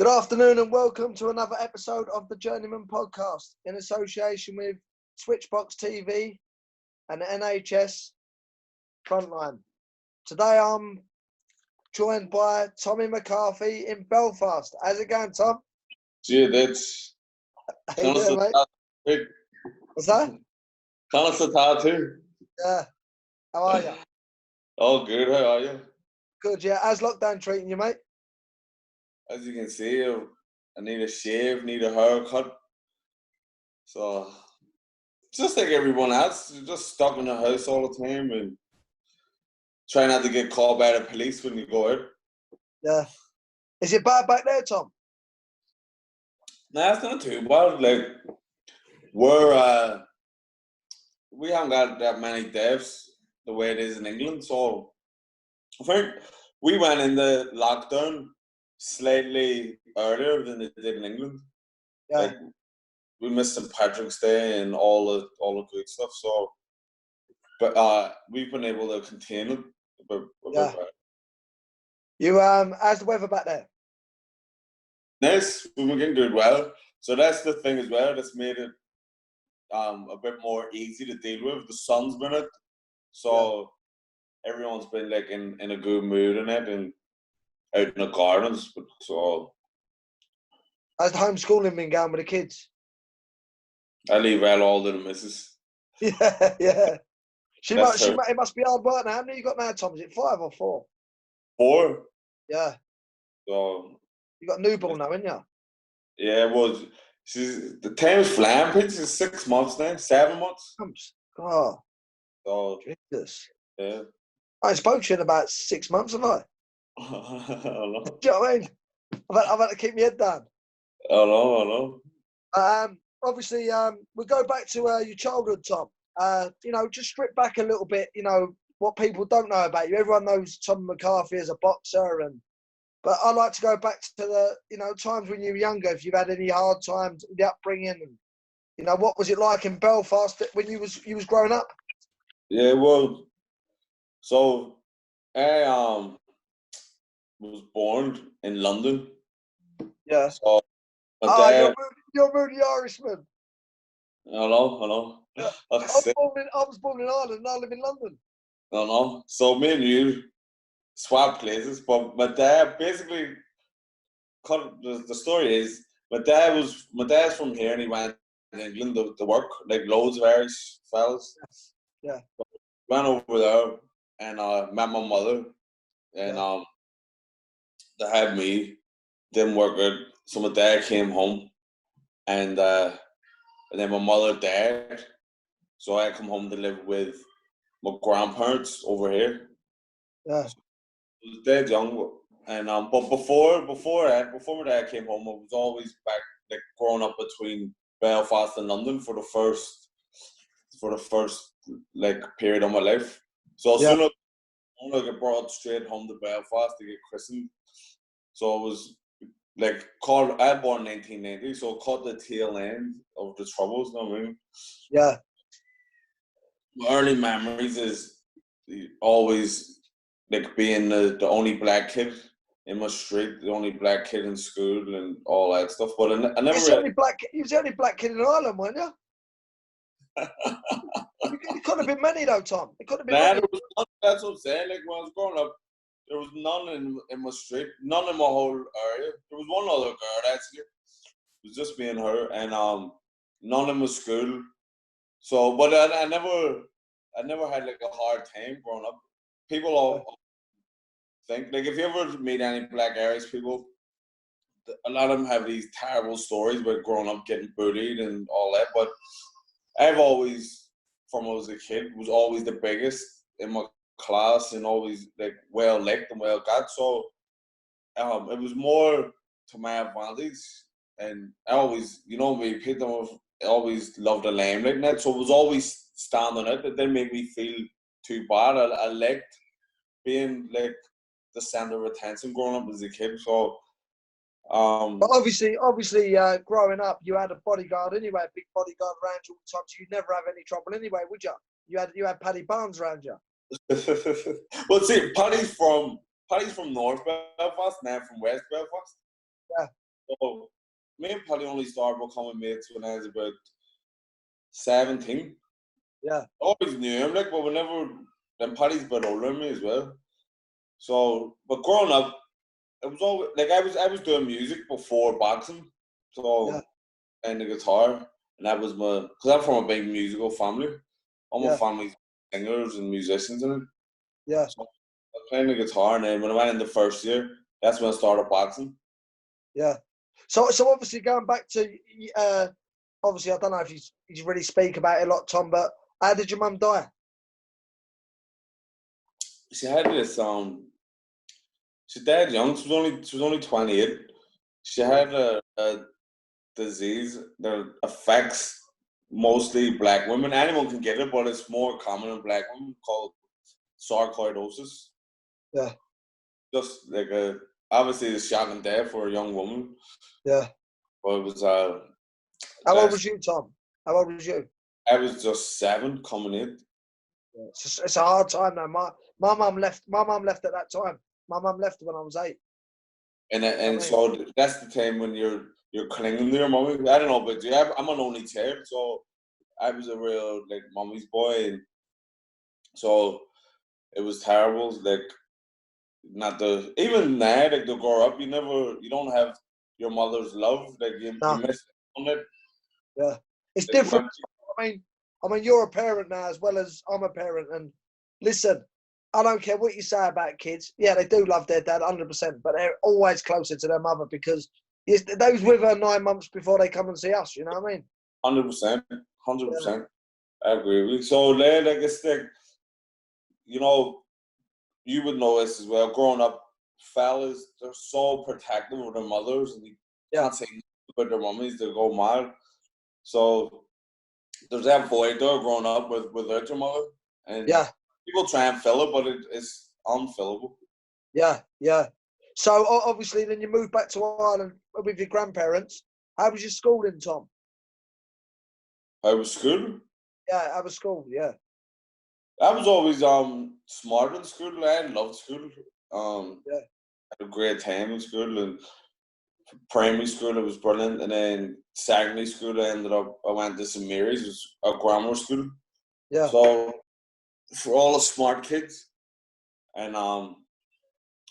afternoon and welcome to another episode of the Journeyman Podcast in association with Switchbox TV and the NHS Frontline. Today I'm joined by Tommy McCarthy in Belfast. How's it going, Tom? Gee, that's... How you doing, mate? What's that? Constant tattoo. Yeah. How are you? Oh, good. How are you? Good, yeah. How's lockdown treating you, mate? As you can see, I need a shave, need a haircut. So, just like everyone else, just stuck in the house all the time and try not to get caught by the police when you go out. Yeah. Is it bad back there, Tom? Nah, it's not too bad. Like, we haven't got that many deaths the way it is in England. So, I think we went into lockdown slightly earlier than they did in England. Yeah. Like, we missed St. Patrick's Day and all the good stuff. So, but we've been able to contain it a bit better. You how's the weather back there? Nice. We've been getting good well. So that's the thing as well. That's made it a bit more easy to deal with. The sun's been out, so everyone's been like in a good mood in it and out in the gardens. So How's the homeschooling been going with the kids? I leave that all to the missus. Yeah. It must be hard work now. How many you got now, Tom? Is it 5 or 4? 4. Yeah. So You got a newborn now, haven't you? yeah, well, the time's flying. Pitch is 6 months now, 7 months. Oh, So Jesus. yeah. I ain't spoke to you in about 6 months, have I? I know. Do you know what I mean? I've had to keep my head down. I know. Obviously, we go back to your childhood, Tom. Just strip back a little bit. What people don't know about you. Everyone knows Tommy McCarthy as a boxer, but I like to go back to the times when you were younger. If you've had any hard times, the upbringing, and what was it like in Belfast when you was growing up? Yeah, well, so I was born in London. Yeah. So my dad. You're Moody Irishman. I know. Yeah. Like I was born in Ireland and I live in London. I know. So me and you swapped places, but my dad basically. The story is my dad's from here and he went to England to work, like loads of Irish fellas. Yeah. Went over there and met my mother, and they had me. Didn't work out, so my dad came home, and then my mother died, so I come home to live with my grandparents over here. Yeah. So I was dead young, and but before my dad came home, I was always back, like growing up between Belfast and London for the first like period of my life. So as soon as I got brought straight home to Belfast to get christened, so I was like I was born in 1990, so I caught the tail end of the troubles. You know what I mean? Yeah. My early memories is always like being the only black kid in my street, the only black kid in school, and all that stuff. But I never. You was the only black kid in Ireland, weren't you? It couldn't have been many though, Tom. It couldn't have been many. There was none, that's what I'm saying. Like when I was growing up, there was none in my street, none in my whole area. There was one other girl actually. It was just me and her, and none in my school. So, but I never had like a hard time growing up. People all think like if you ever meet any black Irish people, a lot of them have these terrible stories about growing up getting bullied and all that. But I've always, from when I was a kid, was always the biggest in my class and always like well liked and well got. So it was more to my advantage, and I always, me, Peter, I always loved the limelight and that. So it was always standing out. It didn't make me feel too bad. I liked being like the center of attention growing up as a kid. So but obviously, growing up, you had a bodyguard anyway, a big bodyguard around you all the time, so you'd never have any trouble anyway, would you? You had Paddy Barnes around you. Well, see, Paddy's from North Belfast, and I'm from West Belfast. Yeah. So me and Paddy only started becoming mates when I was about 17. Yeah. I always knew him, like, but we never. Then Paddy's a bit older than me as well. So, but growing up, it was always like I was doing music before boxing. So, playing the guitar, and that was because I'm from a big musical family. All my family's singers and musicians in it. Yeah. So I was playing the guitar, and then when I went in the first year, that's when I started boxing. Yeah. So obviously going back to, obviously I don't know if you really speak about it a lot, Tom, but how did your mum die? She had this she died young. She was only 28. She had a disease that affects mostly black women. Anyone can get it, but it's more common in black women, called sarcoidosis. Yeah. Just like obviously a shocking death for a young woman. Yeah. But it was How old was you, Tom? How old was you? I was just 7 coming in. Yeah. It's a hard time now. My mum left. My mum left at that time. My mum left when I was 8. And so that's the time when you're clinging to your mommy. I don't know, but yeah, I'm an only child, so I was a real like mommy's boy, and so it was terrible. Like even now, like to grow up, you don't have your mother's love. Like you miss on it. Yeah, it's Like, different. I mean, you're a parent now as well as I'm a parent, and listen, I don't care what you say about kids. Yeah, they do love their dad 100%, but they're always closer to their mother because they was with her 9 months before they come and see us. You know what I mean? 100%, 100%. I agree with you. So, like, I guess, like, you know, you would know this as well. Growing up, fellas, they're so protective of their mothers, and you can't say nothing about their mummies. They go mad. So there's that void there growing up without your mother, and people try and fill it, but it's unfillable. Yeah, yeah. So obviously, then you moved back to Ireland with your grandparents. How was your schooling, Tom? How was school? Yeah, how was school? Yeah. I was always smart in school. I loved school. Had a great time in school, and primary school it was brilliant, and then secondary school I went to St Mary's, it was a grammar school. Yeah. So for all the smart kids, and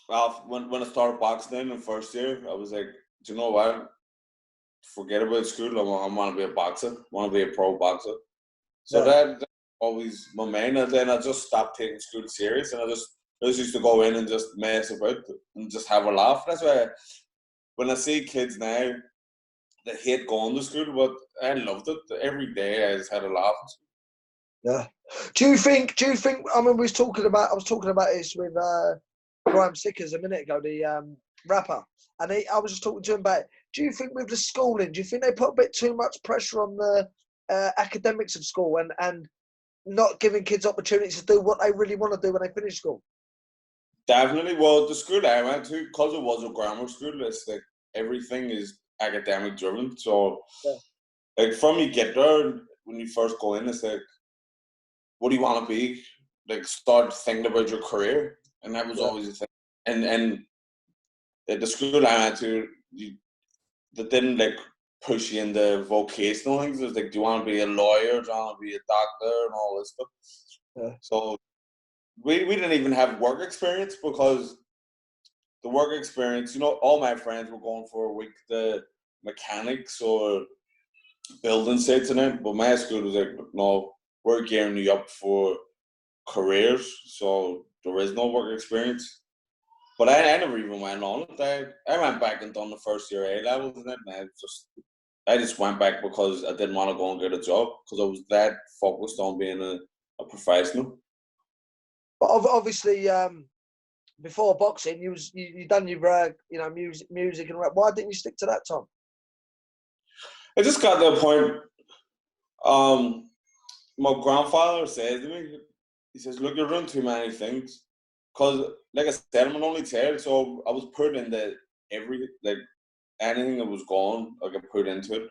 well, when I started boxing in first year, I was like, do you know what? Forget about school. I want to be a boxer. I want to be a pro boxer. So that's always my main. And then I just stopped taking school serious, and I just used to go in and just mess about and just have a laugh. That's why when I see kids now, they hate going to school, but I loved it. Every day I just had a laugh. Yeah. Do you think? I mean, I was talking about this with Graham Sickers a minute ago, the rapper, and I was just talking to him about. Do you think with the schooling, do you think they put a bit too much pressure on the academics of school and not giving kids opportunities to do what they really want to do when they finish school? Definitely. Well, the school I went to, because it was a grammar school, it's like everything is academic driven. So, like from you get there, when you first go in, it's like, what do you want to be? Like, start thinking about your career, and that was always the thing. And the school I went to, they didn't like push you into vocational things. It was like, do you want to be a lawyer? Do you want to be a doctor, and all this stuff? Yeah. So we didn't even have work experience, because the work experience, all my friends were going for a week the mechanics or building sites and it, but my school was like, no, we're gearing you up for careers, so there is no work experience. But I never even went on it. I went back and done the first year A levels and it, and I just went back because I didn't want to go and get a job, because I was that focused on being a professional. But obviously, before boxing, you done your music and rap. Why didn't you stick to that, Tom? I just got to a point. My grandfather says to me, he says, "Look, you're doing too many things." Because, like I said, I'm an only child, so I was put into anything that was going, I got put into it.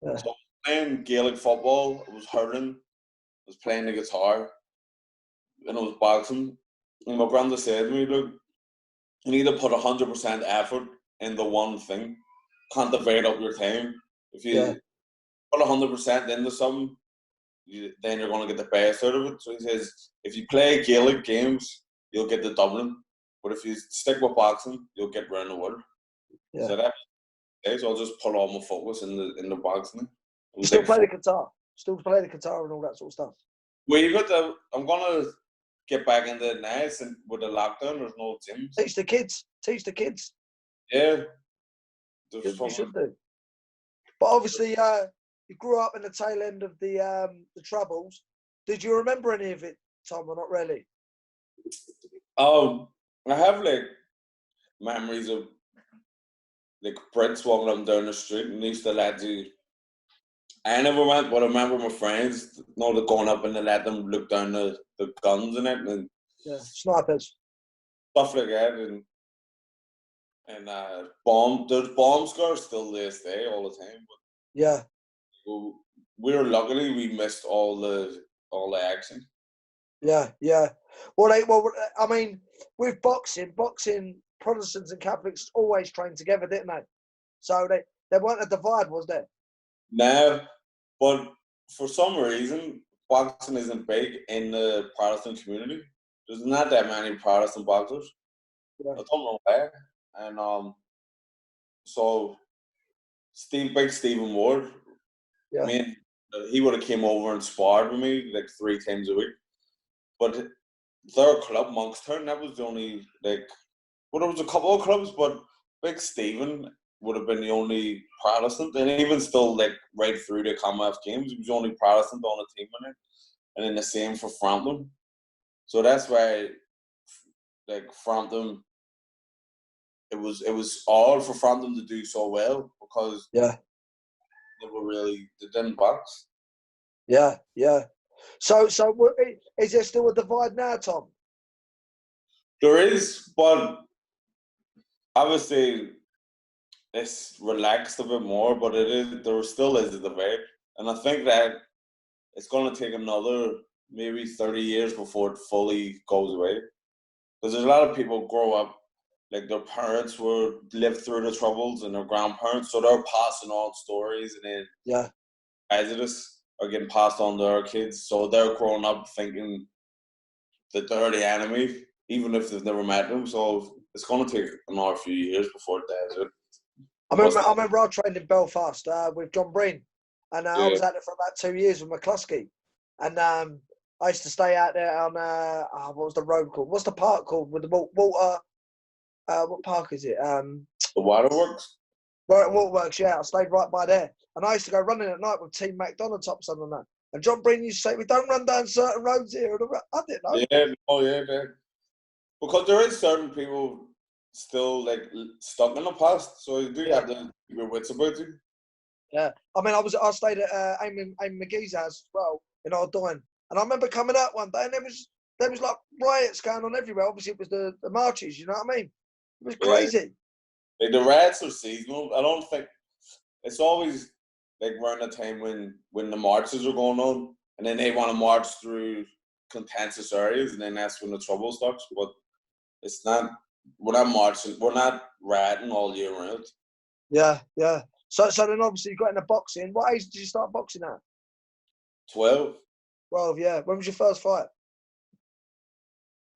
Yeah. So playing Gaelic football, I was hurling, I was playing the guitar, and I was boxing. And my grandma said to me, "Look, you need to put 100% effort in the one thing. can't divide up your time. If you put 100% into something, then you're going to get the best out of it. So he says, if you play Gaelic games, you'll get the Dublin. But if you stick with boxing, you'll get around the world. Yeah. So so I'll just put all my focus in the boxing. You still play the guitar? Still play the guitar and all that sort of stuff? Well, I'm going to get back into it now, and with the lockdown, there's no gyms. Teach the kids. Yeah. You should do. But obviously, you grew up in the tail end of the Troubles. Did you remember any of it, Tom, or not really? I have like memories of like Brits walking up and down the street, and these the lads who I never went, but I remember my friends, going up and they let them look down the guns and it, and snipers, stuff like that, and there's bomb scars still to this day all the time. But luckily we missed all the action. Yeah. Well, I mean, with boxing, Protestants and Catholics always trained together, didn't they? So there weren't a divide, was there? No, but for some reason, boxing isn't big in the Protestant community. There's not that many Protestant boxers. I don't know why. And so Stephen Ward, he would have came over and sparred with me like 3 times a week. But their club, Monkstown, that was the only there was a couple of clubs, but Big Stephen would have been the only Protestant, and even still, right through the Commonwealth Games, he was the only Protestant on the team in it, and then the same for Frampton. So that's why, Frampton, it was all for Frampton to do so well because they didn't box. Yeah. So is there still a divide now, Tom? There is, but obviously it's relaxed a bit more, but there still is a divide. And I think that it's going to take another maybe 30 years before it fully goes away. Because there's a lot of people grow up, their parents lived through the Troubles and their grandparents, so they're passing on stories, and then prejudice are getting passed on to our kids. So they're growing up thinking that they're the enemy, even if they've never met them. So it's going to take another few years before it does. I remember I trained in Belfast with John Breen, and I was out there for about 2 years with McCluskey, and I used to stay out there on what was the road called? What's the park called with the water? What park is it? The Waterworks. Right, Waterworks. Yeah, I stayed right by there, and I used to go running at night with Team McDonagh tops on and that. And John Breen used to say, "We don't run down certain roads here." I didn't know. Yeah. Because there is certain people still stuck in the past, so you do have to keep your wits about you. Yeah, I mean, I stayed at Amy McGee's house as well in Ardine, and I remember coming out one day, and there was like riots going on everywhere. Obviously, it was the marches. You know what I mean? It was crazy. The riots are seasonal. I don't think it's always around the time when the marches are going on, and then they want to march through contentious areas, and then that's when the trouble starts. But it's not. We're not marching. We're not rioting all year round. Yeah. So then obviously you got into boxing. What age did you start boxing at? 12. 12, yeah. When was your first fight?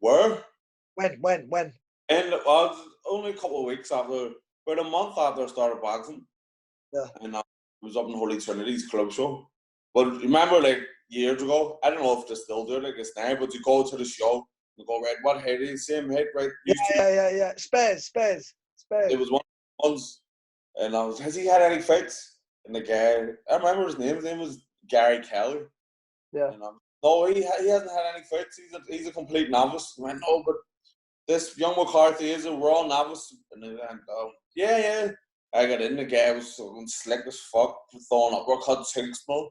Where? When? And I was only a couple of weeks after, about a month after I started boxing. Yeah. And I was up in Holy Trinity's club show. But remember, years ago, I don't know if they still do it like it's now, but you go to the show, you go, right, what head is same head, right? Yeah. Spares. It was one once, and I was, has he had any fights? And the guy, I remember his name was Gary Kelly. Yeah. And no, he hasn't had any fights. He's a complete novice. I went, no, but this young McCarthy is a raw novice. And they went, yeah. I got in, the guy was slick as fuck, throwing uppercuts, hinks, no.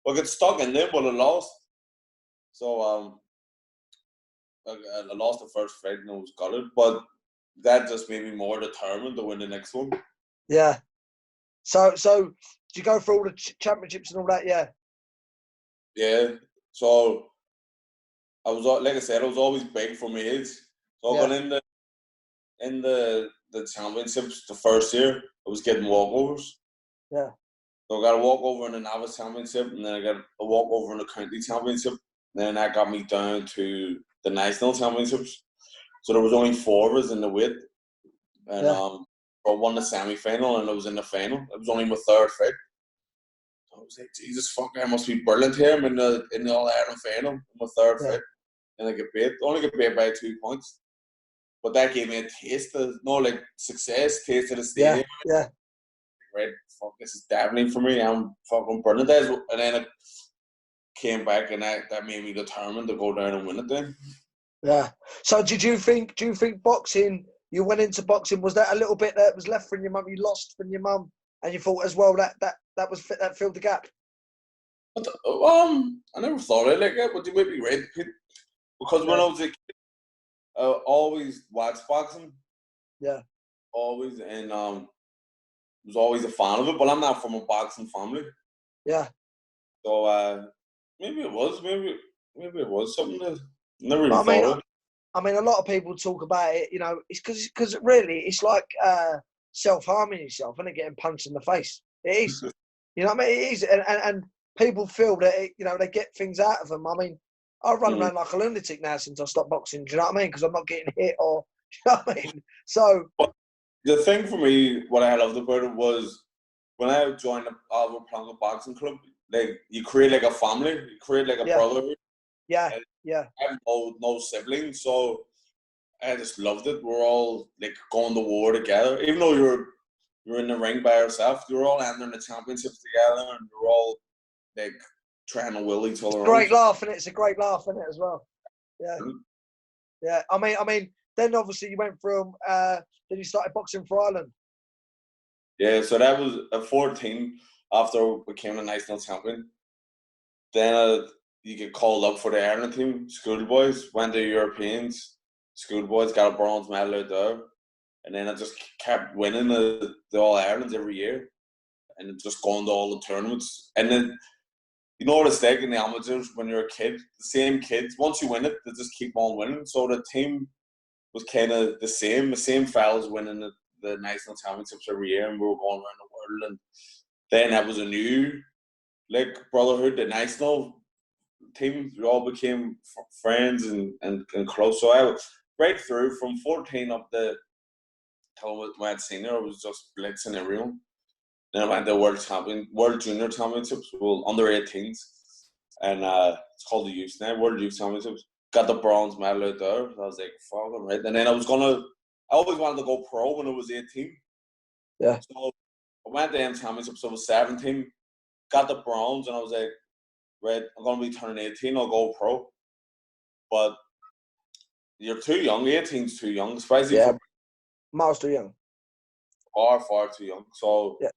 I got stuck in there, but I lost. So, I lost the first fight and I was gutted, but that just made me more determined to win the next one. Yeah. So did you go for all the championships and all that? Yeah. Yeah. So I was, like I said, I was always big for my age. So I got in the the championships the first year, I was getting walkovers. Yeah. So I got a walkover in the novice championship, and then I got a walkover in the county championship. And then that got me down to the national championships. So there was only 4 of us in the weight, and I won the semi-final, and I was in the final. It was only my 3rd fight. I was like, Jesus fuck, I must be brilliant here. I'm in the All Ireland final, my 3rd fight, and I get beat. Only get beat by 2 points, but that gave me a taste of success, taste of the stadium. Yeah. Right, fuck, this is definitely for me. I'm fucking brilliant. And then it came back, and that made me determined to go down and win it. Then. Yeah. So do you think boxing? You went into boxing. Was that a little bit that was left from your mum? You lost from your mum, and you thought as well that filled the gap. But, I never thought of it like that, but you might be right, because when I was a kid, I always watched boxing. Yeah. Always, and was always a fan of it, but I'm not from a boxing family. Yeah. So maybe it was something that I never even thought of. I mean, a lot of people talk about it. You know, it's because really it's like self-harming yourself, and getting punched in the face. It is. You know what I mean? It is, and people feel that they get things out of them. I mean, I run around like a lunatic now since I stopped boxing. Do you know what I mean? Because I'm not getting hit or. Do you know what I mean? So. The thing for me, what I loved about it was when I joined the Alva Plonka Boxing Club, like you create like a family, you create like a brotherhood. Yeah. I have no siblings, so I just loved it. We're all like going to war together. Even though you're in the ring by yourself, you're all entering the championships together, and you're all like trying to will each other. Great laugh, and it's a great laugh, isn't it, as well? Yeah. Mm-hmm. Yeah. I mean, then obviously you went from. Then you started boxing for Ireland. Yeah, so that was at 14 after I became a national champion. Then you get called up for the Ireland team, schoolboys, went to Europeans, schoolboys, got a bronze medal out there. And then I just kept winning the All-Irelands every year and just going to all the tournaments. And then, you know what it's like in the amateurs when you're a kid? The same kids, once you win it, they just keep on winning. So the team was kind of the same fellas winning the national championships every year, and we were going around the world. And then that was a new brotherhood, the national team. We all became friends and close. So I was right through from 14 up to till I went senior. I was just blitzing everyone. Then I went to World Junior Championships, well, under 18s, and it's called the Youth now, World Youth Championships. Got the bronze medal out there. I was like, fuck, I'm right. And then I always wanted to go pro when I was 18. Yeah. So I went to them championships. I was 17, got the bronze, and I was like, right, I'm going to be turning 18, I'll go pro. But you're too young. 18's too young, especially for miles too young. Far too young. So yeah.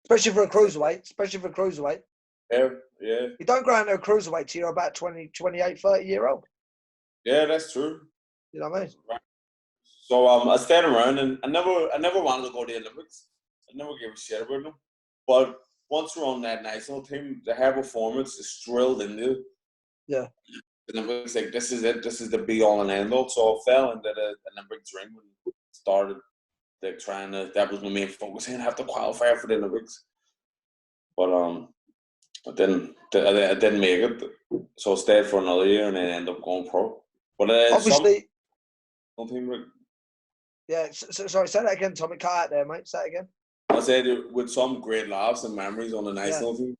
Especially for a cruiserweight. Yeah. You don't go into a cruiserweight till you're about 20, 28, 30-year-old. Yeah, that's true. You know what I mean? Right. So I stayed around, and I never wanted to go to the Olympics. I never gave a shit about them. But once you're on that national team, the hair performance is drilled into you. Yeah. And it was like, this is it. This is the be all and end all. So I fell into the Olympic dream and started trying to. That was my main focus. I have to qualify for the Olympics. But I didn't make it. So I stayed for another year and then ended up going pro. But obviously. Something. Yeah. Sorry. Say that again, Tommy. Cut out there, mate. Say it again. I said with some great laughs and memories on the national team.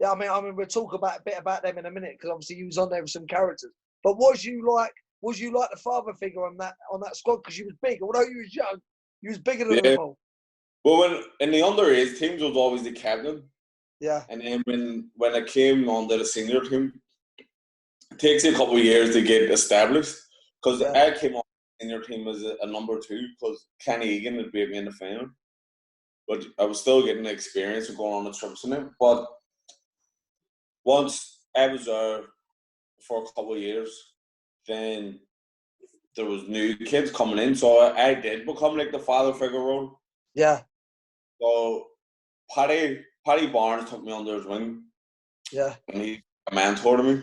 Yeah, I mean, we'll talk a bit about them in a minute because obviously you was on there with some characters. But was you like the father figure on that squad because you was big? Although you was young, you was bigger than them all. Well, when in the underage teams, I was always the captain. Yeah. And then when I came onto the senior team, it takes a couple of years to get established because I came on the senior team as a number 2 because Kenny Egan had beat me in the final. But I was still getting the experience of going on the trips in it. But once I was there for a couple of years, then there was new kids coming in, so I did become like the father figure role. Yeah. So Paddy Barnes took me under his wing. Yeah. And he's a mentor to me.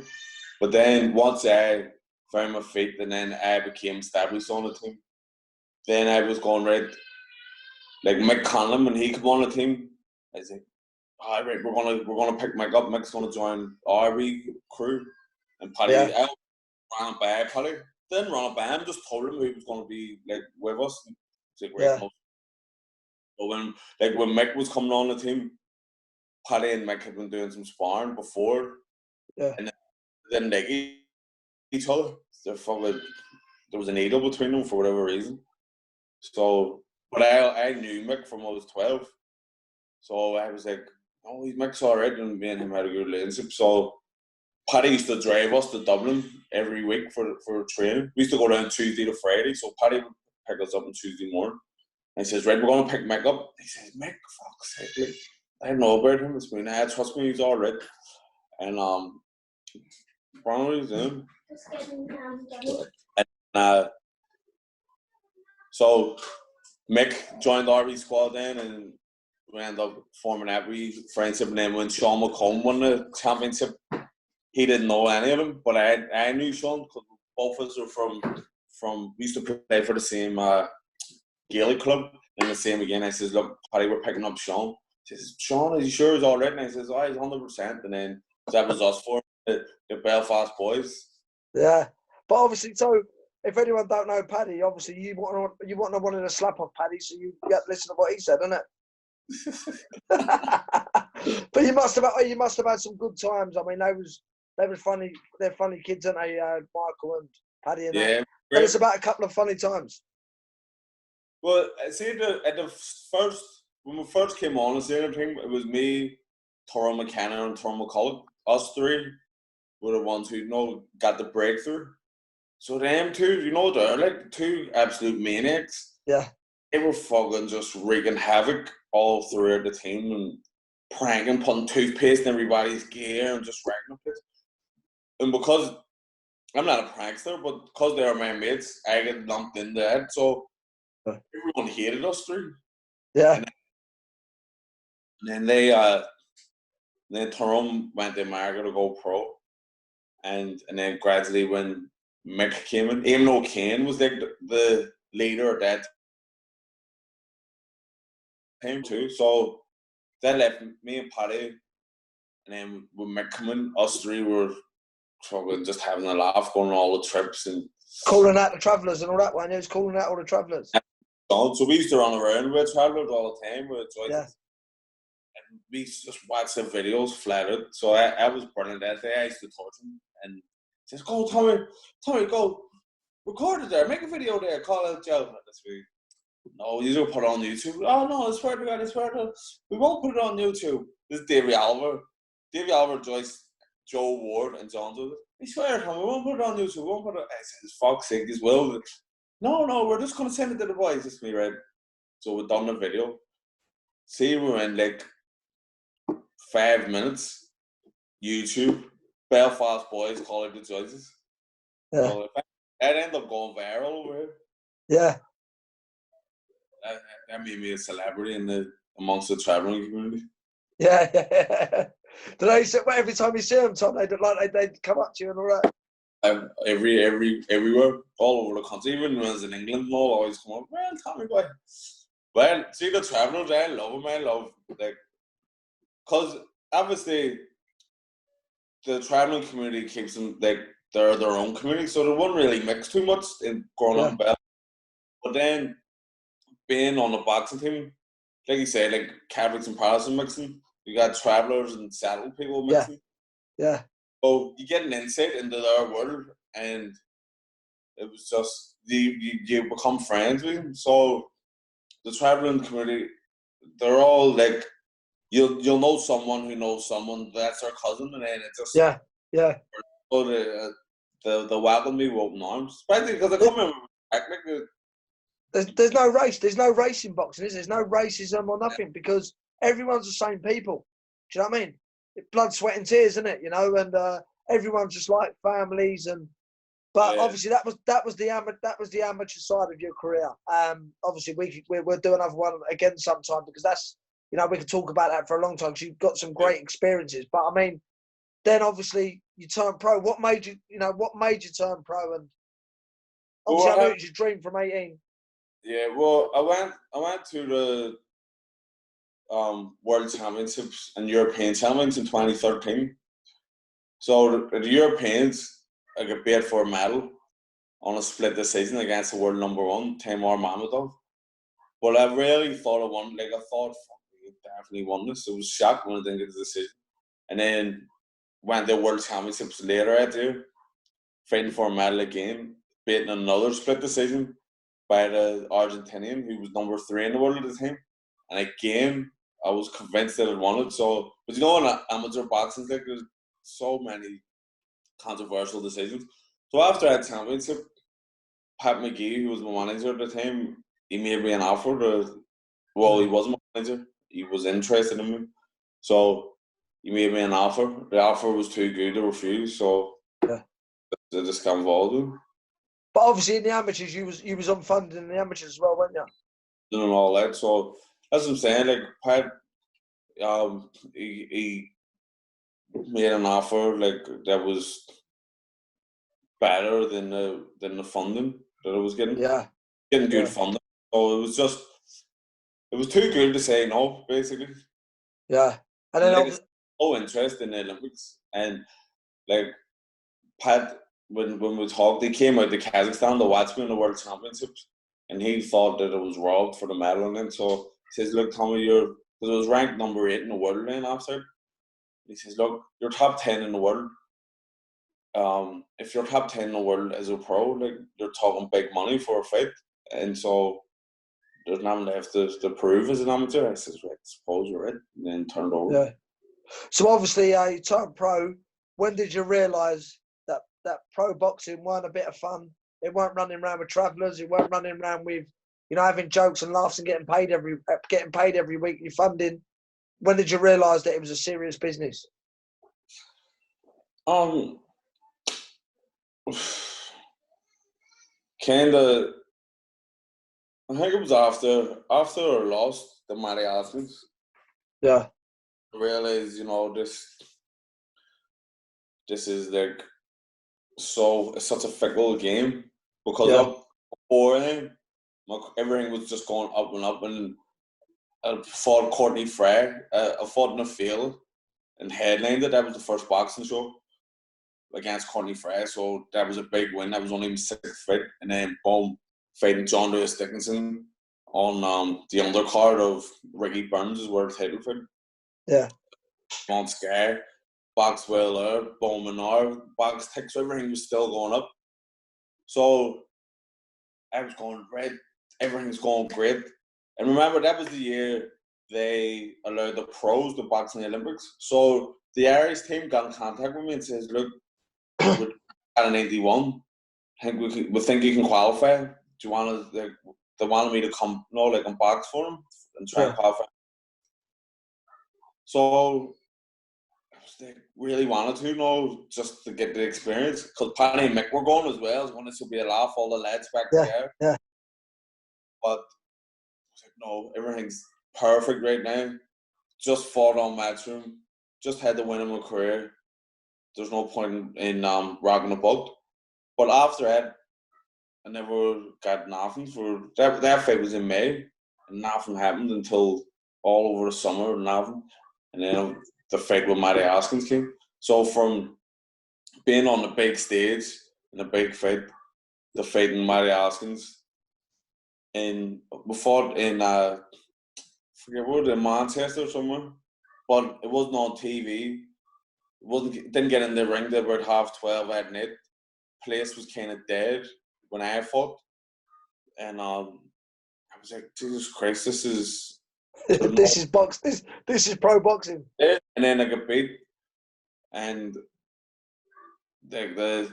But then once I found my feet and then I became established on the team, then I was going, right, like Mick Conlon, when he came on the team, I was like, all right, we're gonna pick Mick up. Mick's gonna join our crew, and Paddy, I ran it by Paddy. Didn't run it by him. Just told him he was gonna be like with us. It's like right. But when Mick was coming on the team, Paddy and Mick had been doing some sparring before, and then like each other. There was an needle between them for whatever reason. So, but I knew Mick from when I was 12. So I was like, oh, Mick's alright, and me and him had a good relationship. So Paddy used to drive us to Dublin every week for training. We used to go down Tuesday to Friday. So Paddy would pick us up on Tuesday morning. And he says, right, we're going to pick Mick up. He says, Mick, fuck's sake, like, I don't know about him. It's me. Trust me, he's alright. And Brownley's in. And so Mick joined the RB squad then, and we ended up forming that wee friendship. And then when Sean McComb won the championship, he didn't know any of them, but I knew Sean because both of us are from we used to play for the same Gaelic club, and the same again. I says, look, Paddy, we're picking up Sean. He says, Sean, is you sure he's all right? And I says, oh, he's 100%. And then that was us for the Belfast boys. Yeah, but obviously, so if anyone don't know Paddy, obviously you wanted to slap off Paddy, so you get to listen to what he said, innit? But you must have had some good times. I mean, they were funny. They're funny kids, aren't they? Michael and Paddy and that. Tell us about a couple of funny times. Well, see, when we first came on, it was me, Tyrone McKenna, and Tyrone McCulloch. Us three were the ones who got the breakthrough. So them two, they're like two absolute maniacs. Yeah. They were fucking just wreaking havoc all throughout the team and pranking, putting toothpaste in everybody's gear and just wrecking the place. And because I'm not a prankster, but because they are my mates, I get lumped into that. So everyone hated us three. Yeah. And then Tyrone went to America to go pro. And then gradually when Mick came in, even though Kane was like the leader at that time too. So that left me and Paddy, and then when Mick came in, us three were just having a laugh, going on all the trips and calling out the travellers and all that one. He was calling out all the travellers. So we used to run around with travellers all the time with Joyce. Yeah. And we used to just watch the videos flattered. So I was brilliant that day. I used to torch him and he says, go Tommy, go. Record it there, make a video there, call out Joe. No, you don't put it on YouTube. Oh no, I swear to God, we won't put it on YouTube. This is Davey Alver, Joyce, Joe Ward, and John Douglas. I swear, Tom, we won't put it on YouTube. We won't put it. I said, fuck's sake, as well. No, we're just gonna send it to the boys. It's me, right? So we done the video. See, we were in like 5 minutes. YouTube, Belfast boys call it the Joyces. Yeah. So that ended up going viral over here. Yeah. That made me a celebrity amongst the travelling community. Yeah. Do they say every time you see them, Tom, they'd come up to you and all that? Everywhere, all over the country. Even when I was in England, they'll always come up. Well, Tommy boy. Well, see the travellers, I love them. I love because obviously the travelling community keeps them like they're their own community, so they wouldn't really mix too much in growing up in Belfast. But then being on the boxing team, like you said, like Catholics and Protestants mixing, you got travellers and settled people mixing. Yeah. So you get an insight into their world, and it was just you become friends with them. So the travelling community, they're all like you'll know someone who knows someone that's their cousin, and then it just yeah. So they welcome me with open arms, especially because I come in There's no race. There's no race in boxing, is there? There's no racism or nothing because everyone's the same people. Do you know what I mean? Blood, sweat, and tears, isn't it? And everyone's just like families. But obviously that was the amateur side of your career. Obviously we'll do another one again sometime because that's we could talk about that for a long time because you've got some great experiences. But I mean, then obviously you turn pro. What made you turn pro? And obviously I know it was your dream from 18. Yeah, well, I went to the World Championships and European Championships in 2013. So the Europeans, I got bid for a medal on a split decision against the world number one, Timur Mammadov. But I really thought I won. Like, I thought, fuck, we definitely won this. I was shocked when I didn't get the decision. And then went to World Championships later that year, fighting for a medal again, beating another split decision by the Argentinian, who was number 3 in the world at the time. And again, I was convinced that I'd won it. So, but you know, in amateur boxing, like, there's so many controversial decisions. So after that championship, Pat McGee, who was my manager at the time, he made me an offer well, he wasn't my manager. He was interested in me. So he made me an offer. The offer was too good to refuse, so I just got involved with him. But obviously in the amateurs, you was unfunded in the amateurs as well, weren't you? And all that. So that's what I'm saying. Like, Pat, he made an offer like that was better than the funding that I was getting. Yeah. Getting good funding. So it was too good to say no, basically. Yeah. And then like, no interest in the Olympics. And like Pat, when we talked, they came out to Kazakhstan to watch me in the World Championships, and he thought that it was robbed for the medal. And then so he says, "Look, Tommy, because I was ranked number 8 in the world then after." He says, "Look, you're top 10 in the world. If you're top 10 in the world as a pro, like, you're talking big money for a fight, and so there's nothing left to prove as an amateur." I says, "Right, suppose you're right," and then turned over. Yeah. So obviously, you turned pro. When did you realise that pro boxing weren't a bit of fun? It weren't running around with travellers. It weren't running around with, having jokes and laughs and getting paid every week. Your funding. When did you realise that it was a serious business? Kinda. I think it was after I lost the Matty Askins. Yeah. I realized, this is like it's such a fickle game, because up before everything was just going up and up, and I fought Courtney Frey. I fought in a field and headlined it. That was the first boxing show against Courtney Frey, so that was a big win. That was only my 6th fight, and then boom, fighting John Lewis Dickinson on the undercard of Ricky Burns' world title fight. Yeah. On Sky, box well there, boom and hour, box ticks, everything was still going up. So I was going, right, everything's going great. And remember, that was the year they allowed the pros to box in the Olympics. So the Irish team got in contact with me and says, "Look, we're at an 81. I think we think you can qualify. Do you want to?" They wanted me to come, and box for them and try and qualify. So I was like, really wanted to, just to get the experience, because Paddy and Mick were going as well. I was wanting to be a laugh, all the lads back together. Yeah. But I was like, no, everything's perfect right now. Just fought on Matchroom. Just had the win of my career. There's no point in rocking the boat. But after that, I never got nothing for that fight was in May, and nothing happened until all over the summer, nothing. And then the fight with Matty Askins came. So from being on the big stage in a big fight, the fighting Matty Askins, and we fought in I forget what, in Manchester somewhere, but it wasn't on TV. Didn't get in the ring till about 12:30 at night. Place was kind of dead when I fought, and I was like, Jesus Christ, this is this is pro boxing. And then I got beat, and I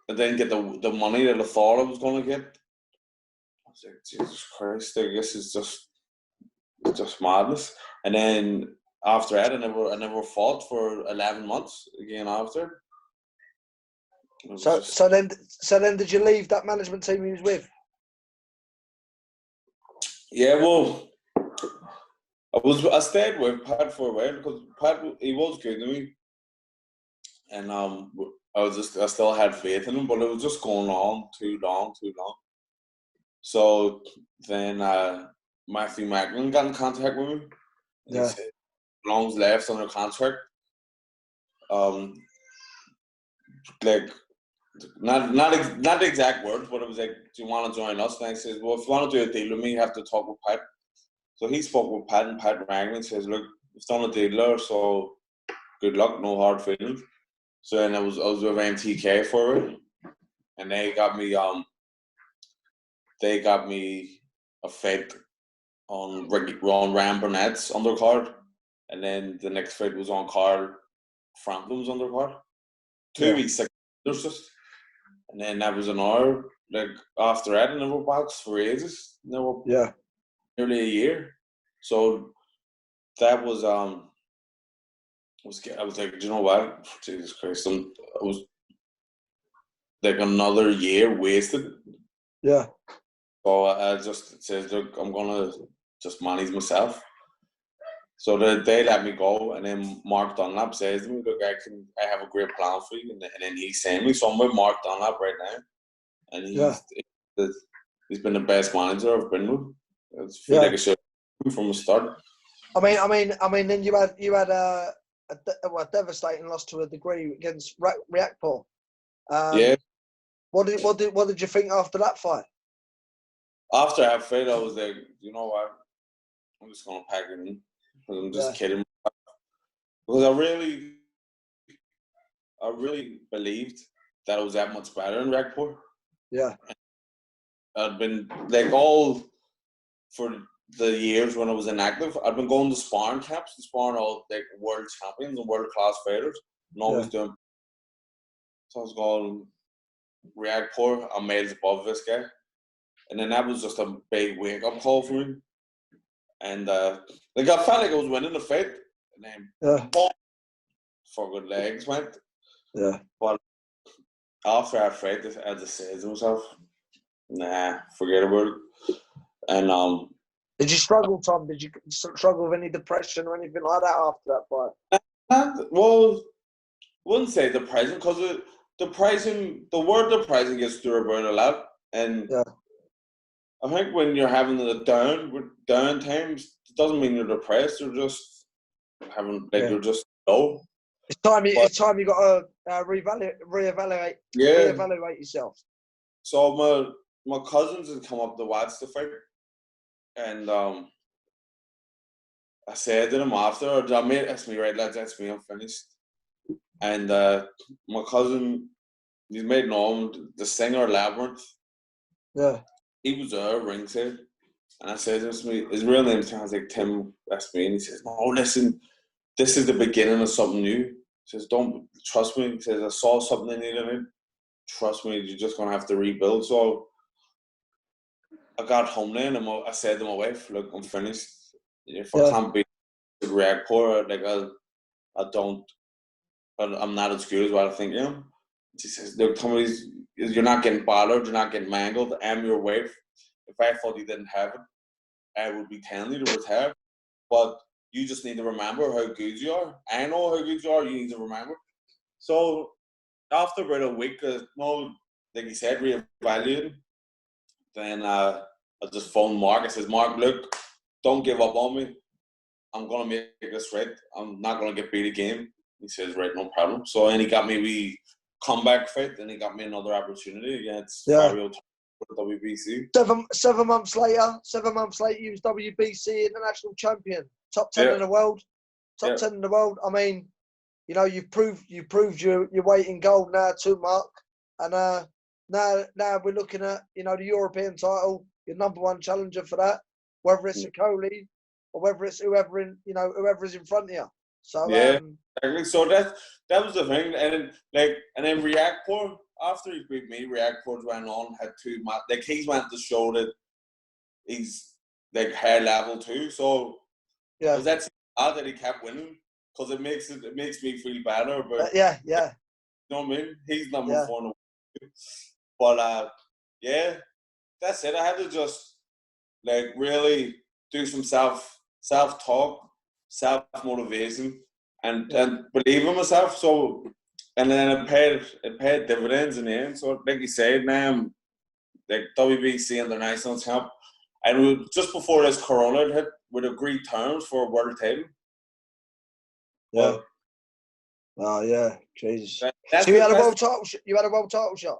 didn't get the money that I thought I was going to get. I was like, Jesus Christ, I guess it's just madness. And then after that, I never fought for 11 months again after. So then did you leave that management team you was with? Yeah, well, I stayed with Pat for a while, because Pat, he was good to me, and I still had faith in him, but it was just going on too long. So then Matthew Macklin got in contact with me. And he said, Long's left under contract. Like, not the exact words, but it was like, do you want to join us? And I said, well, if you want to do a deal with me, you have to talk with Pat. So he spoke with Pat, and Pat rang me and says, look, we've done a deal there, so good luck, no hard feelings. So then I was with MTK for it, and they got me a fight on Ryan Burnett's undercard, and then the next fight was on Carl Frampton's undercard. 2 weeks like just, and then that was an hour. Like after that, I never boxed for ages. Nearly a year. So that was I was like, do you know what? Jesus Christ, I was like another year wasted. Yeah. So I just said, look, I'm gonna just manage myself. So they let me go, and then Mark Dunlap says to me, look, I have a great plan for you, and then he sent me. So I'm with Mark Dunlap right now, and he's been the best manager I've been with. I feel like I should have from the start. I mean, then you had a devastating loss to a degree against Reactpor. What did you think after that fight? After that fight, I was like, you know what? I'm just gonna pack it in. Because I'm just kidding. Because I really believed that I was that much better in Reactpor. Yeah. I'd been like all for the years when I was inactive, I'd been going to sparring camps and sparring all like world champions and world class fighters, and always doing. So I was going Reactpor, I'm miles above this guy, and then that was just a big wake up call for me. And like I felt like I was winning the fight, and then boom, fucking legs went. Yeah. But after that fight, I just said to myself, nah, forget about it. And did you struggle, Tom? Did you struggle with any depression or anything like that after that fight? Well, wouldn't say depression, because the word depression gets through about a lot, and I think when you're having the down times, it doesn't mean you're depressed. You're just having you're just low. It's time you got to reevaluate yourself. So my cousins had come up to watch the fight, and I said to them after, that's me, right, lads, that's me, I'm finished. And my cousin, he's made known, the singer Labyrinth. Yeah. He was there ringside, and I said to him, his real name sounds like Tim, that's me, and he says, no, listen, this is the beginning of something new. He says, don't trust me. He says, I saw something in you. Trust me, you're just gonna have to rebuild. So I got home then, and I said to my wife, look, I'm finished. If I can't beat the Reactpor, like I'm not as good as what I think I am. She says, look, Tommy, you're not getting battered, you're not getting mangled. I'm your wife. If I thought you didn't have it, I would be telling you to retire. But you just need to remember how good you are. I know how good you are, you need to remember. So after about a week, like you said, reevaluating, then I just phoned Mark. I says, Mark, look, don't give up on me. I'm going to make this right. I'm not going to get beat again. He says, right, no problem. So then he got me a comeback fight, and he got me another opportunity against Fario WBC. 7 months later, he was WBC international champion, top 10 in the world. Top 10 in the world. I mean, you know, you've proved your weight in gold now too, Mark. And now we're looking at, you know, the European title, your number one challenger for that, whether it's Sicoli or whether it's whoever is in front of you. So exactly. So that was the thing, and then Reactpor, after he beat me, Reactpor went on, had 2 matches. Like, he's went to show that he's like high level too. So I was actually glad that he kept winning, because it makes me feel better. But you know what I mean? He's number 4 in the world. But that's it. I had to just like really do some self-talk, self-motivation, and believe in myself. So, and then it paid dividends in the end. So, like you said, now like WBC International Champ. And we, just before this Corona hit, we'd agreed terms for a world title. Yeah. Oh yeah, Jesus. That's So you had a world title. You had a world title shot.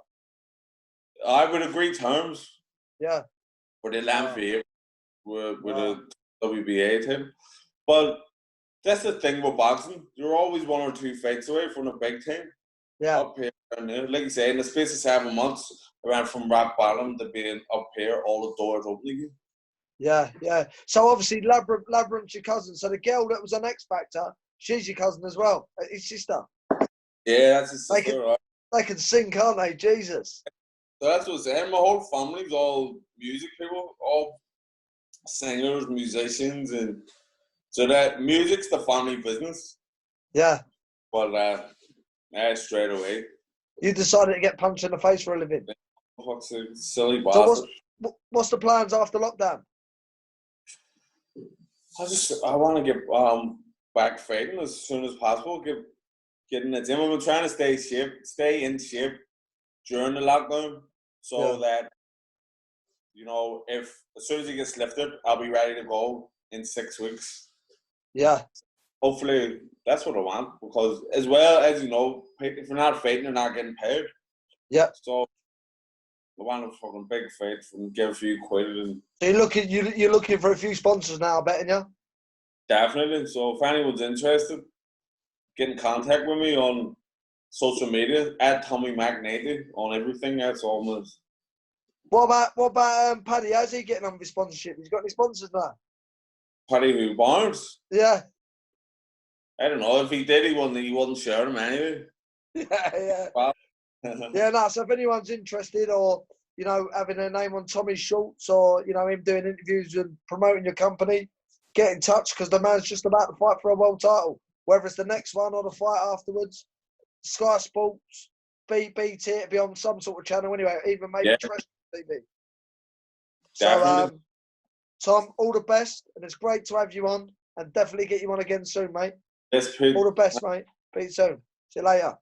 I would agree terms. Yeah. For the Lamphia with a WBA team. But that's the thing with boxing. You're always 1 or 2 fights away from a big team. Yeah. Up here and there. Like you say, in the space of 7 months, I went from rock bottom to being up here, all the doors open again. Yeah, yeah. So obviously Labyrinth's your cousin. So the girl that was on X Factor, she's your cousin as well. His sister. Yeah, that's his sister, right? They can sing, can't they? Jesus. So that's what I'm saying. My whole family's all music people, all singers, musicians, and so that music's the family business. Yeah. But straight away. You decided to get punched in the face for a living. What's a silly bastard. So what's the plans after lockdown? I want to get back fighting as soon as possible. Get in the gym. I've been trying to stay in shape during the lockdown, so that if as soon as it gets lifted, I'll be ready to go in 6 weeks. Yeah. Hopefully, that's what I want, because as well as if you're not fighting, you're not getting paid. Yeah. So I want a fucking big fight and get a few quid. And so you're looking for a few sponsors now, I bet, you? Definitely. So if anyone's interested, get in contact with me on social media at Tommy McCarthy on everything. That's almost. What about Paddy? How's he getting on with sponsorship? He's got any sponsors now? Paddy who Barnes? Yeah. I don't know. If he did, he wouldn't share them anyway. Yeah. Well, yeah, no. So if anyone's interested, or having their name on Tommy's shorts, or him doing interviews and promoting your company, get in touch, because the man's just about to fight for a world title. Whether it's the next one or the fight afterwards, Sky Sports, BT, it'll be on some sort of channel anyway, even maybe Trash TV. So, Tom, all the best, and it's great to have you on, and definitely get you on again soon, mate. Yes, Pete. All the best, mate. Be soon. See you later.